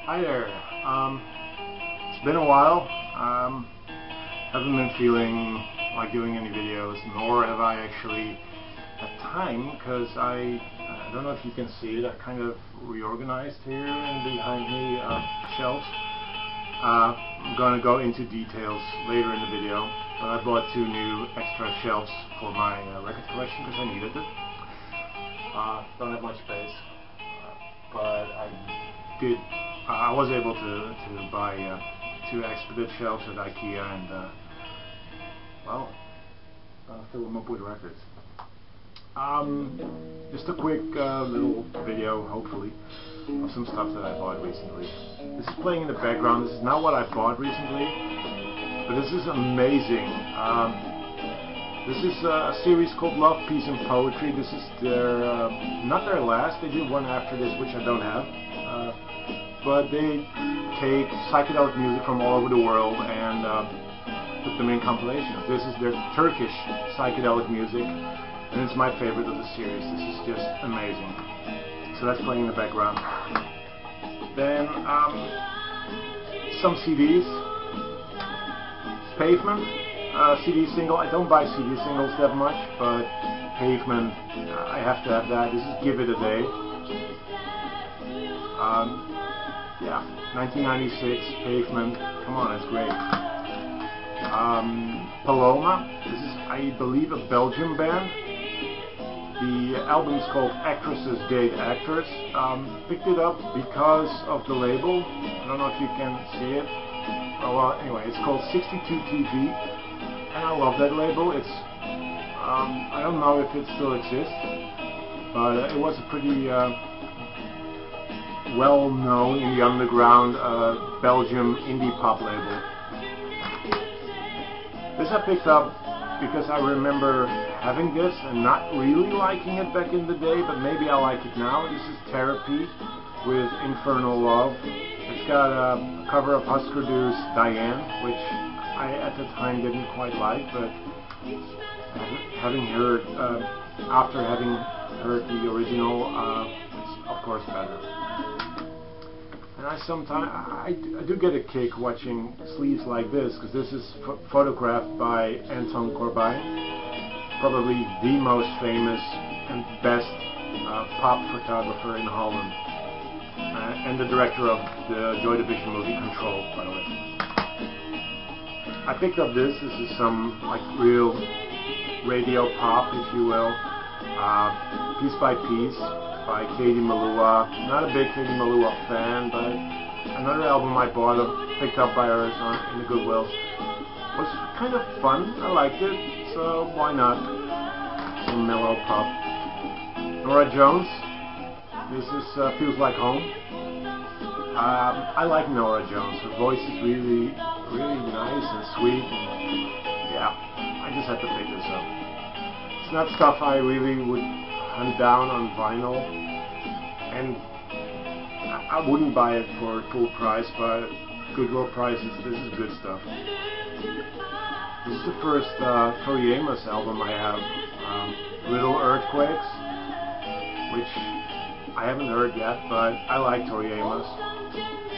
Hi there. It's been a while. Haven't been feeling like doing any videos, nor have I actually had time, because I don't know if you can see it. I kind of reorganized here, and behind me shelves. I'm going to go into details later in the video, but I bought 2 new extra shelves for my record collection because I needed it. Don't have much space, but I was able to buy 2 Expedit shelves at IKEA and well, fill them up with records. Just a quick little video, hopefully, of some stuff that I bought recently. This is playing in the background. This is not what I bought recently, but this is amazing. This is a series called Love, Peace and Poetry. This is their, not their last, they did one after this which I don't have. But they take psychedelic music from all over the world and put them in compilations. This is their Turkish psychedelic music, and it's my favorite of the series. This is just amazing. So that's playing in the background. Then some CDs. Pavement, CD single. I don't buy CD singles that much, but Pavement, I have to have that. This is Give It a Day. Yeah, 1996, Pavement. Come on, that's great. Paloma. This is, I believe, a Belgian band. The album is called Actresses Date Actors. Picked it up because of the label. I don't know if you can see it. Oh, well, anyway, it's called 62 TV, and I love that label. It's, I don't know if it still exists, but it was a pretty well-known in the underground Belgium indie pop label. This I picked up because I remember having this and not really liking it back in the day, but maybe I like it now. This is Therapy with Infernal Love. It's got a cover of Husker Du's Diane, which I at the time didn't quite like, but having heard, after having heard the original, it's of course better. And I do get a kick watching sleeves like this, because this is photographed by Anton Corbijn, probably the most famous and best pop photographer in Holland. And the director of the Joy Division movie Control, by the way. I picked up this. This is some like real radio pop, if you will. Piece by Piece by Katie Melua. Not a big Katie Melua fan, but another album I bought, picked up by her in the Goodwill. Was kind of fun. I liked it, so why not? Some mellow pop. Norah Jones. This is Feels Like Home. I like Norah Jones. Her voice is really nice and sweet. And yeah, I just had to pick this up. It's not stuff I really would hunt down on vinyl, and I wouldn't buy it for full price, but Goodwill prices, this is good stuff. This is the first Tori Amos album I have, Little Earthquakes, which I haven't heard yet, but I like Tori Amos,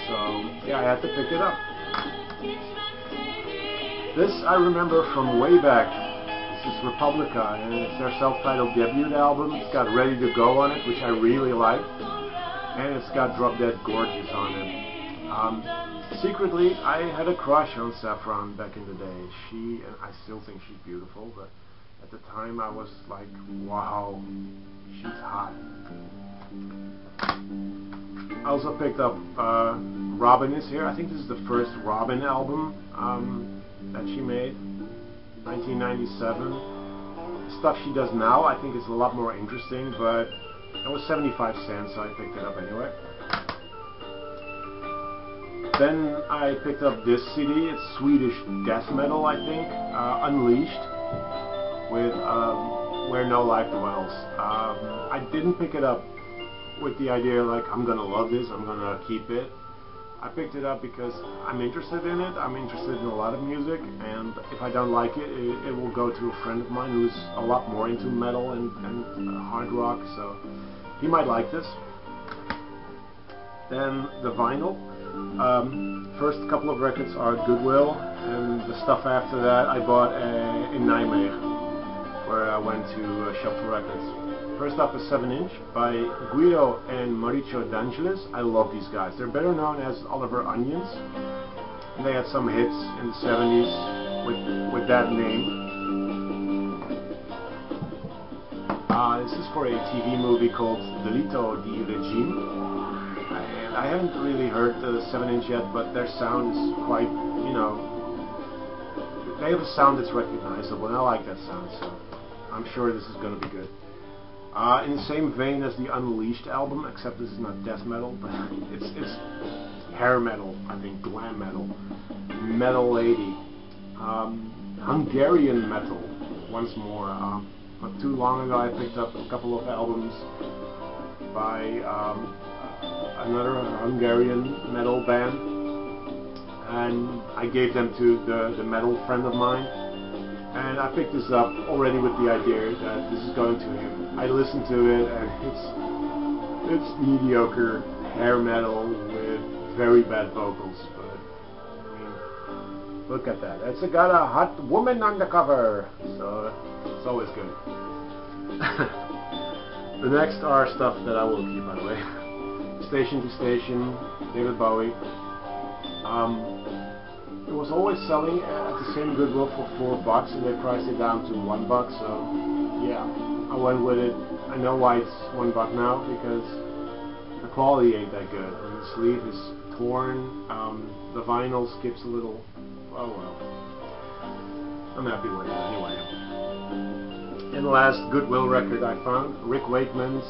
so yeah, I had to pick it up. This I remember from way back. This is Republica, and it's their self-titled debut album. It's got Ready to Go on it, which I really like, and it's got Drop Dead Gorgeous on it. Secretly, I had a crush on Saffron back in the day. And I still think she's beautiful, but at the time I was like, wow, she's hot. I also picked up Robin Is Here. I think this is the first Robin album that she made, 1997. The stuff she does now I think is a lot more interesting, but it was 75 cents, so I picked it up anyway. Then I picked up this CD. It's Swedish death metal, I think, Unleashed, with Where No Life Dwells. I didn't pick it up with the idea like I'm gonna love this, I'm gonna keep it. I picked it up because I'm interested in it. I'm interested in a lot of music, and if I don't like it, it will go to a friend of mine who's a lot more into metal and hard rock, so he might like this. Then the vinyl. First couple of records are Goodwill, and the stuff after that I bought in Nijmegen, where I went to shop for records. First up is 7-inch by Guido and Mauricio D'Angelis. I love these guys. They're better known as Oliver Onions. And they had some hits in the 70s with that name. This is for a TV movie called Delito di Regime. And I haven't really heard the 7-inch yet, but their sound is quite, you know, they have a sound that's recognizable, and I like that sound, so I'm sure this is going to be good. In the same vein as the Unleashed album, except this is not death metal, but it's hair metal, I think, glam metal, Metal Lady, Hungarian metal, once more. Not too long ago I picked up a couple of albums by another Hungarian metal band, and I gave them to the metal friend of mine. And I picked this up already with the idea that this is going to him. I listened to it, and it's mediocre hair metal with very bad vocals. But I mean, look at that. It's got a hot woman on the cover, so it's always good. The next are stuff that I will keep, by the way. Station to Station, David Bowie. It was always selling at the same Goodwill for $4, and they priced it down to $1. So yeah, I went with it. I know why it's $1 now, because the quality ain't that good. And the sleeve is torn. The vinyl skips a little. Oh well. I'm happy with it anyway. And the last Goodwill record I found, Rick Wakeman's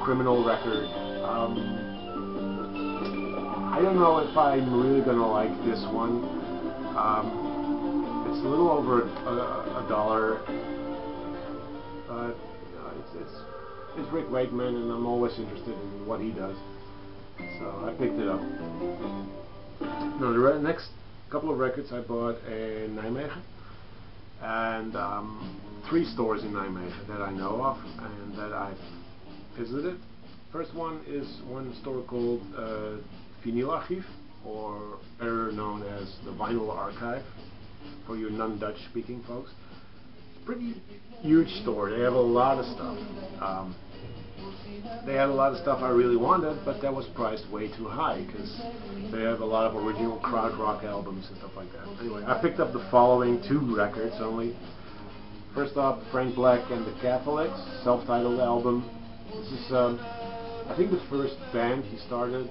Criminal record. I don't know if I'm really gonna like this one. It's a little over a dollar, but it's Rick Wakeman, and I'm always interested in what he does, so I picked it up. Now the next couple of records I bought in Nijmegen, and 3 stores in Nijmegen that I know of and that I've visited. First one is one store called Vinyl Archief, or better known as the Vinyl Archive for you non-Dutch speaking folks. Pretty huge store. They have a lot of stuff. They had a lot of stuff I really wanted, but that was priced way too high, because they have a lot of original krautrock albums and stuff like that. Anyway, I picked up the following 2 records only. First up, Frank Black and the Catholics, self-titled album. This is, I think, the first band he started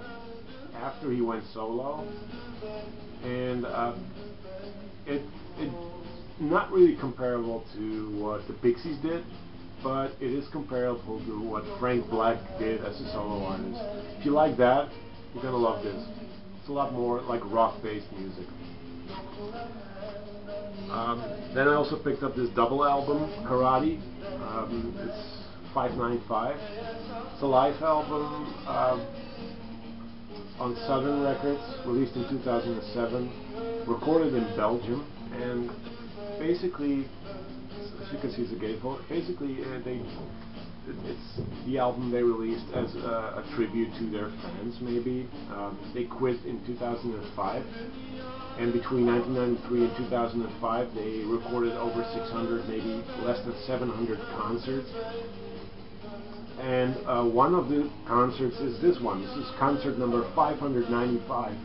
after he went solo, and it's not really comparable to what the Pixies did, but it is comparable to what Frank Black did as a solo artist. If you like that, you're gonna love this. It's a lot more like rock-based music. Then I also picked up this double album, Karate. It's $5.95. It's a live album on Southern Records, released in 2007, recorded in Belgium, and basically, as you can see, it's a gatefold. Basically, it's the album they released as a tribute to their fans, maybe. They quit in 2005, and between 1993 and 2005, they recorded over 600, maybe less than 700 concerts. And one of the concerts is this one. This is concert number 595.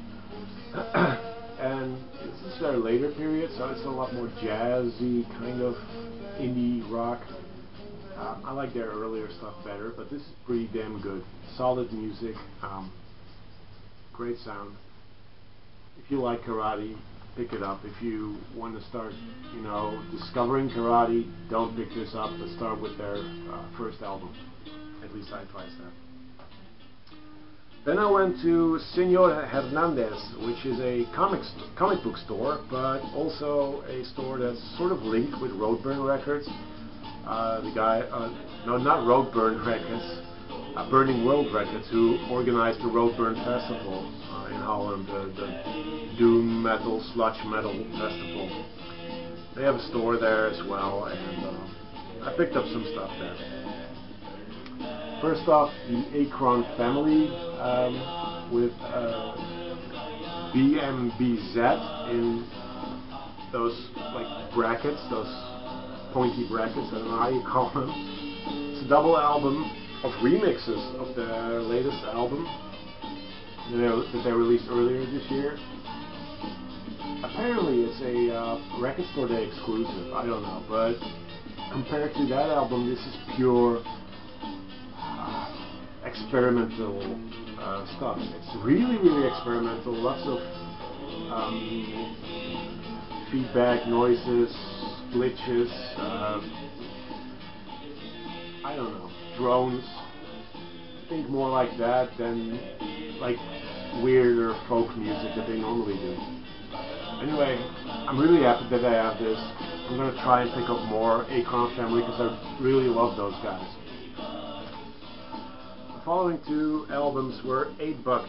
And this is their later period, so it's a lot more jazzy, kind of indie rock. I like their earlier stuff better, but this is pretty damn good. Solid music, great sound. If you like karate, pick it up. If you want to start, you know, discovering karate, don't pick this up, but start with their first album. At least I advise that. Then I went to Senor Hernandez, which is a comic book store, but also a store that's sort of linked with Roadburn Records. The guy, no, not Roadburn Records, Burning World Records, who organized the Roadburn Festival in Holland, the doom metal, sludge metal festival. They have a store there as well, and I picked up some stuff there. First off, the Akron family with BMBZ in those like brackets, those pointy brackets, I don't know how you call them. It's a double album of remixes of their latest album that they released earlier this year. Apparently it's a Record Store Day exclusive, I don't know, but compared to that album, this is pure experimental stuff. It's really, really experimental, lots of feedback, noises, glitches, I don't know, drones. Think more like that than like weirder folk music that they normally do. Anyway, I'm really happy that I have this. I'm going to try and pick up more Akron family because I really love those guys. The following two albums were $8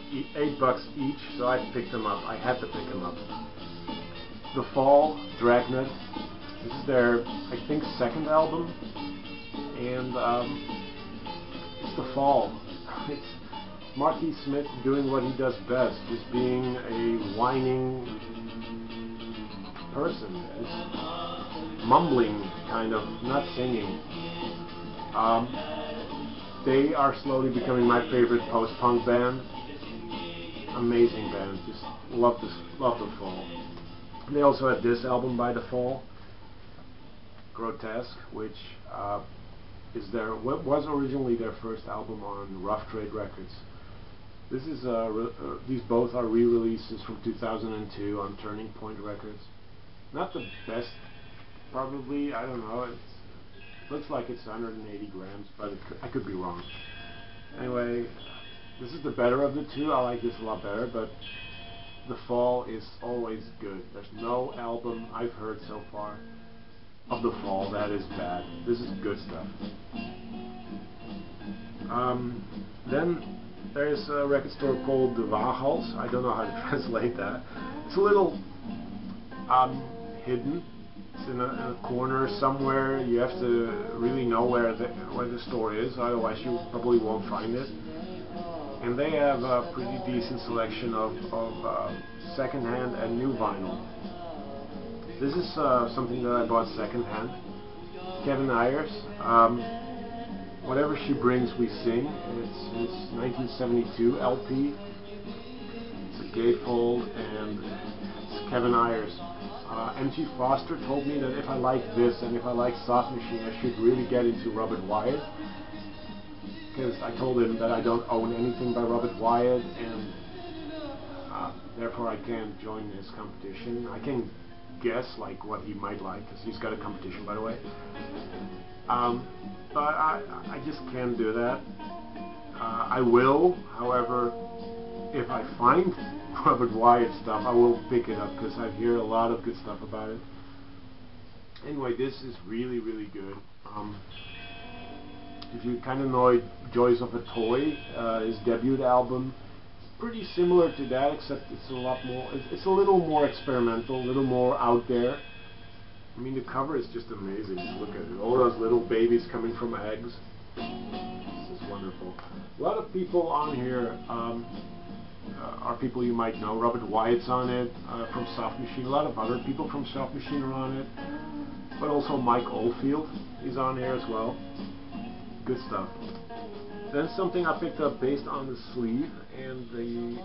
each, so I picked them up. I had to pick them up. The Fall, Dragnet. This is their, I think, second album, and it's The Fall. It's Marty Smith doing what he does best, just being a whining person, just mumbling, kind of, not singing. They are slowly becoming my favorite post-punk band. Amazing band, just love The Fall. They also had this album by The Fall, Grotesque, which was originally their first album on Rough Trade Records. This is these both are re-releases from 2002 on Turning Point Records. Not the best, probably. I don't know. It looks like it's 180 grams, but I could be wrong. Anyway, this is the better of the two. I like this a lot better, but The Fall is always good. There's no album I've heard so far of The Fall that is bad. This is good stuff. Then there's a record store called The Wahals. I don't know how to translate that. It's a little hidden. It's in a corner somewhere. You have to really know where the store is, otherwise you probably won't find it. And they have a pretty decent selection of secondhand and new vinyl. This is something that I bought secondhand. Kevin Ayers. Whatever She Brings We Sing. It's his 1972 LP. It's a gatefold, and it's Kevin Ayers. M.G. Foster told me that if I like this and if I like Soft Machine, I should really get into Robert Wyatt. Because I told him that I don't own anything by Robert Wyatt, and therefore I can't join his competition. I can guess like what he might like, because he's got a competition, by the way. But I just can't do that. I will, however, if I find Robert Wyatt stuff, I will pick it up, because I hear a lot of good stuff about it. Anyway, this is really, really good. If you kind of know Joys of a Toy, his debut album, pretty similar to that, except it's a lot more, it's a little more experimental, a little more out there. I mean, the cover is just amazing. Look at it, all those little babies coming from eggs. This is wonderful. A lot of people on here are people you might know. Robert Wyatt's on it, from Soft Machine. A lot of other people from Soft Machine are on it, but also Mike Oldfield is on here as well. Good stuff. Then something I picked up based on the sleeve, and the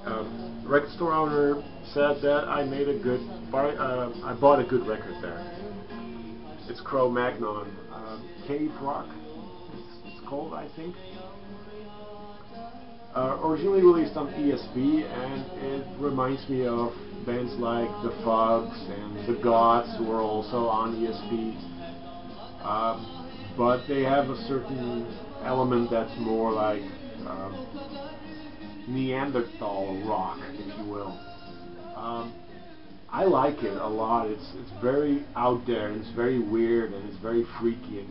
record store owner said that I made a good I bought a good record there. It's Cro-Magnon, Cave Rock, it's called, I think. Originally released on ESP, and it reminds me of bands like The Fugs and The Gods, who are also on ESP. But they have a certain element that's more like Neanderthal rock, if you will. I like it a lot. It's very out there, and it's very weird, and it's very freaky, and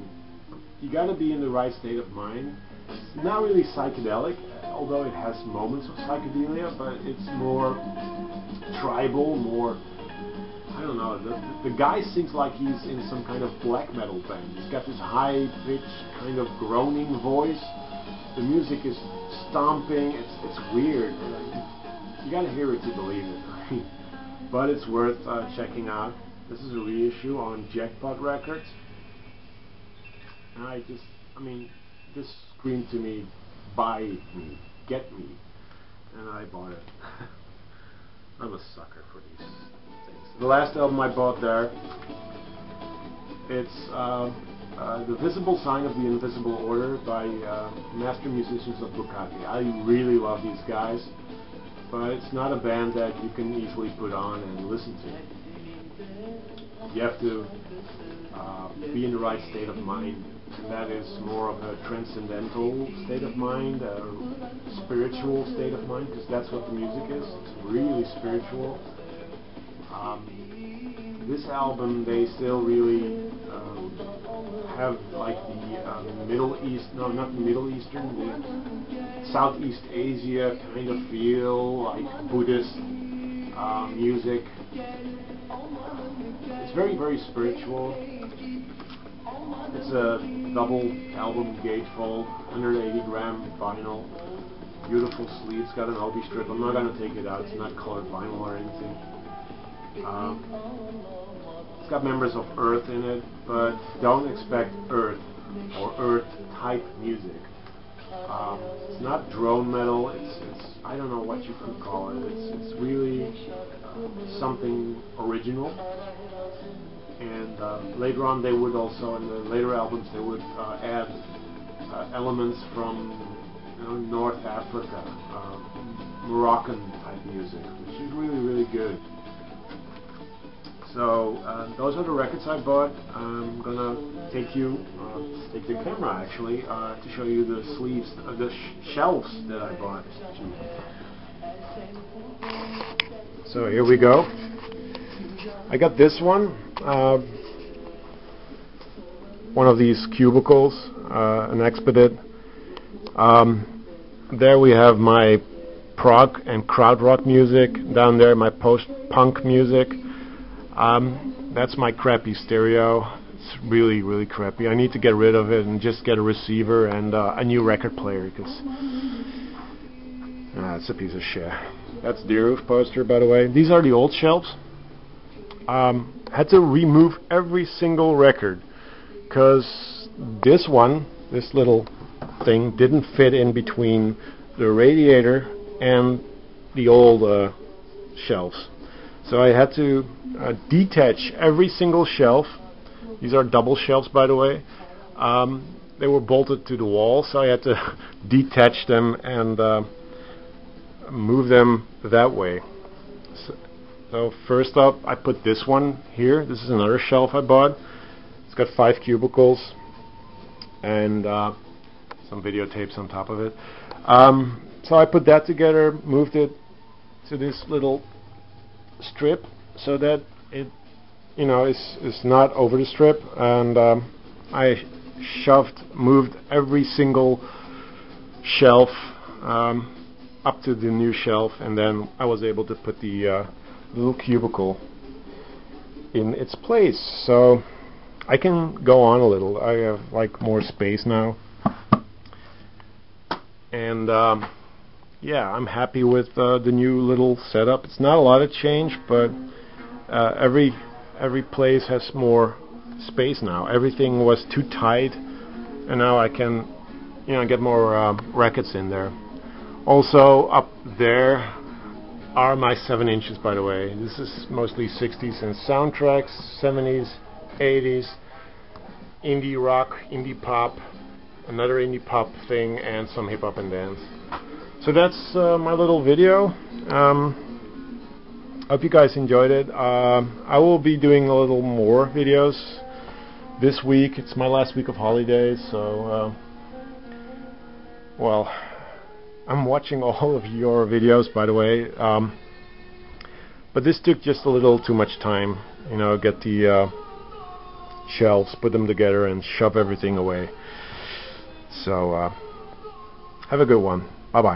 you got to be in the right state of mind. It's not really psychedelic, although it has moments of psychedelia, but it's more tribal, more, I don't know, the guy sings like he's in some kind of black metal band. He's got this high-pitched kind of groaning voice, The music is stomping. It's weird. You gotta hear it to believe it. But it's worth checking out. This is a reissue on Jackpot Records. And I mean, this screamed to me, buy me, get me. And I bought it. I'm a sucker for these things. The last album I bought there, it's The Visible Sign of the Invisible Order by Master Musicians of Bukake. I really love these guys, but it's not a band that you can easily put on and listen to. You have to be in the right state of mind, and that is more of a transcendental state of mind, a spiritual state of mind, because that's what the music is. It's really spiritual. This album, they still really have like the Middle East, no, not the Middle Eastern, the Southeast Asia kind of feel, like Buddhist music. It's very, very spiritual. It's a double album gatefold, 180 gram vinyl, beautiful sleeves, got an Obi strip. I'm not going to take it out, it's not colored vinyl or anything. It's got members of Earth in it, but don't expect Earth or Earth type music. It's not drone metal, it's I don't know what you could call it. It's really something original. And later on, they would also, in the later albums, they would add elements from North Africa, Moroccan type music, which is really, really good. So those are the records I bought. I'm gonna take the camera actually to show you the sleeves, the shelves that I bought. So here we go. I got this one of these cubicles, an Expedit. There we have my prog and krautrock music. Down there, my post-punk music. That's my crappy stereo. It's really, really crappy. I need to get rid of it and just get a receiver and a new record player, because it's a piece of shit. That's Deerhoof poster, by the way. These are the old shelves. Had to remove every single record because this little thing didn't fit in between the radiator and the old shelves. So I had to detach every single shelf. These are double shelves, by the way. They were bolted to the wall, so I had to detach them and move them that way. So first up, I put this one here. This is another shelf I bought. It's got 5 cubicles and some videotapes on top of it. So I put that together, moved it to this little strip so that it, is not over the strip, and I moved every single shelf up to the new shelf, and then I was able to put the little cubicle in its place. So I can go on a little. I have like more space now, and yeah, I'm happy with the new little setup. It's not a lot of change, but every place has more space now. Everything was too tight, and now I can, get more records in there. Also, up there are my 7 inches, by the way. This is mostly 60s and soundtracks, 70s, 80s, indie rock, indie pop, another indie pop thing, and some hip hop and dance. So that's my little video. Hope you guys enjoyed it. I will be doing a little more videos this week. It's my last week of holidays, so well, I'm watching all of your videos, by the way, but this took just a little too much time, get the shelves, put them together, and shove everything away. So have a good one. Bye bye.